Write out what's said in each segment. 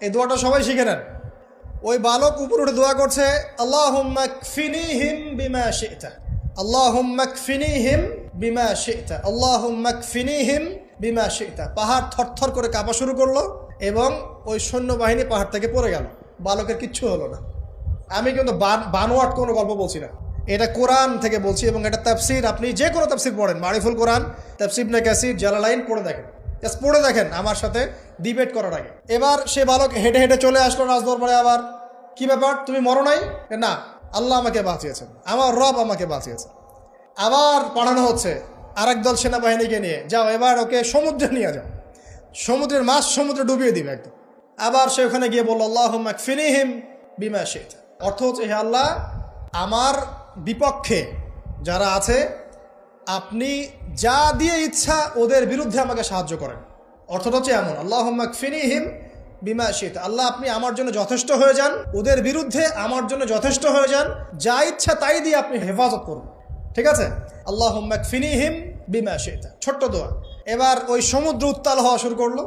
এই দোয়াটা সবাই শিখে নেন। ওই বালক উপরে উঠে দোয়া করছে, আল্লাহুম্মা কফিনিহিম বিমা শি'তা, আল্লাহুম্মা কফিনিহিম বিমা শি'তা, আল্লাহুম্মা কফিনিহিম বিমা শি'তা। পাহাড় থরথর করে কাঁপা শুরু করলো এবং ওই সৈন্যবাহিনী পাহাড় থেকে পড়ে গেল। বালকের কিচ্ছু হলো না। আমি কিন্তু বানোয়াট কোনো গল্প বলছি না, এটা কোরআন থেকে বলছি এবং এটা তাফসির। আপনি যে কোনো তাফসির পড়েন, মারিফুল কোরআন, তাফসির ইবনে কাসির, জালালাইন পড়ে দেখেন, জাস্ট পড়ে দেখেন আমার সাথে ডিবেট করার আগে। এবার সে বালক হেঁটে হেঁটে চলে আসলো রাজদরবারে। আবার কি ব্যাপার, তুমি মরো নাই? না, আল্লাহ আমাকে বাঁচিয়েছেন, আমার রব আমাকে বাঁচিয়েছেন। আবার পাঠানো হচ্ছে আরেক দল সেনাবাহিনীকে নিয়ে, যাও এবার ওকে সমুদ্রে নিয়ে যাও, সমুদ্রের মাছ সমুদ্রে ডুবিয়ে দিবে একদম। আবার সে ওখানে গিয়ে বলল, আল্লাহুম্মা কফিনিহিম বিমা শি'তা। অর্থ হচ্ছে, হে আল্লাহ, আমার বিপক্ষে যারা আছে আপনি যা দিয়ে ইচ্ছা ওদের বিরুদ্ধে আমাকে সাহায্য করেন। অর্থটা হচ্ছে এমন, আল্লাহুম্মা কফিনিহিম বিমা শি'তা, আল্লাহ আপনি আমার জন্য যথেষ্ট হয়ে যান, ওদের বিরুদ্ধে আমার জন্য যথেষ্ট হয়ে যান, যা ইচ্ছা তাই দিয়ে আপনি হেফাজত করুন। ঠিক আছে, আল্লাহুম্মা কফিনিহিম বিমা শি'তা, ছোট্ট দোয়া। এবার ওই সমুদ্র উত্তাল হওয়া শুরু করলো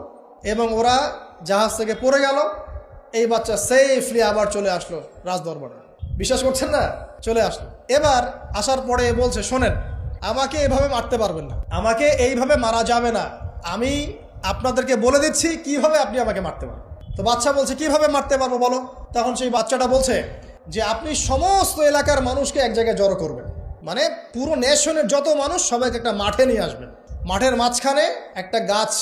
এবং ওরা জাহাজ থেকে পড়ে গেল। এই বাচ্চা সেফলি আবার চলে আসলো রাজদরবারে। বিশ্বাস করছেন না? চলে আসলো। এবার আসার পরে বলছে, শোনেন, আমাকে এভাবে মারতে পারবেন না, আমাকে এইভাবে মারা যাবে না, আমি আপনাদেরকে বলে দিচ্ছি কিভাবে আপনি আমাকে মারতে পারবেন। তো বাচ্চা বলছে, কিভাবে মারতে পারবো বলো? তখন সেই বাচ্চাটা বলছে যে আপনি সমস্ত এলাকার মানুষকে এক জায়গায় জড়ো করবেন, মানে পুরো নেশনের যত মানুষ সবাইকে একটা মাঠে নিয়ে আসবেন, মাঠের মাঝখানে একটা গাছ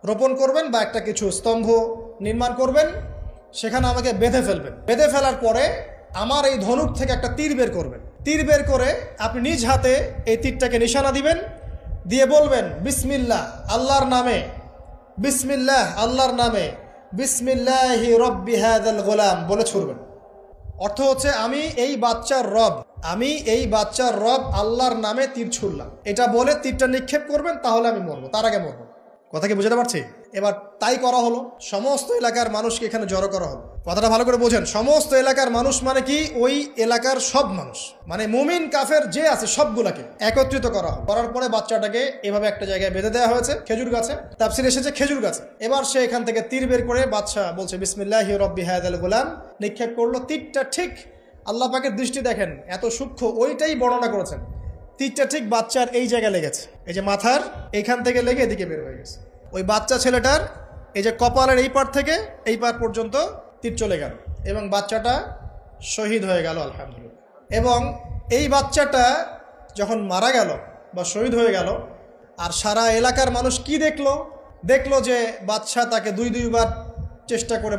রোপণ করবেন বা একটা কিছু স্তম্ভ নির্মাণ করবেন, সেখানে আমাকে বেঁধে ফেলবেন। বেঁধে ফেলার পরে আমার এই ধনুক থেকে একটা তীর বের করবেন। তীর বের করে আপনি নিজ হাতে এই তীরটাকে নিশানা দিবেন, দিয়ে বলবেন বিসমিল্লাহ, আল্লাহর নামে, বিসমিল্লাহ, আল্লাহর নামে, বিসমিল্লাহি রব্বি হাযাল গোলাম বলে ছুড়বেন। অর্থ হচ্ছে, আমি এই বাচ্চার রব, আমি এই বাচ্চার রব আল্লাহর নামে তীর ছুড়লাম, এটা বলে তীরটা নিক্ষেপ করবেন, তাহলে আমি মরবো, তার আগে মরবো। কথা কি বুঝতে পারছি? এবার তাই করা হলো, সমস্ত এলাকার মানুষকে এখানে জড়ো করা হলো। কথাটা ভালো করে বোঝেন, সমস্ত এলাকার মানুষ মানে কি? ওই এলাকার সব মানুষ, মানে মুমিন কাফের যে আছে সবগুলাকে একত্রিত করা হলো। করার পরে বাচ্চাটাকে এভাবে একটা জায়গায় বেঁধে দেওয়া হয়েছে, খেজুর গাছে। তাফসির এসেছে খেজুর গাছে। এবার সে এখান থেকে তীর বের করে, বাচ্চা বলছে বিসমিল্লাহি রব্বি হাযাল গোলাম, নিক্ষেপ করলো। তীরটা ঠিক, আল্লাহ পাকের দৃষ্টি দেখেন এত সূক্ষ্ম, ওইটাই বর্ণনা করেছেন। তীরটা ঠিক বাচ্চার এই জায়গায় লেগেছে, এই যে মাথার এইখান থেকে লেগে এদিকে বের হয়ে গেছে। ওই বাচ্চা ছেলেটার এই যে কপালের এই পার থেকে এই পার পর্যন্ত তীর চলে গেল এবং বাচ্চাটা শহীদ হয়ে গেল, আলহামদুলিল্লাহ। এবং এই বাচ্চাটা যখন মারা গেল বা শহীদ হয়ে গেল, আর সারা এলাকার মানুষ কি দেখলো? দেখলো যে বাচ্চা তাকে দুইবার চেষ্টা করে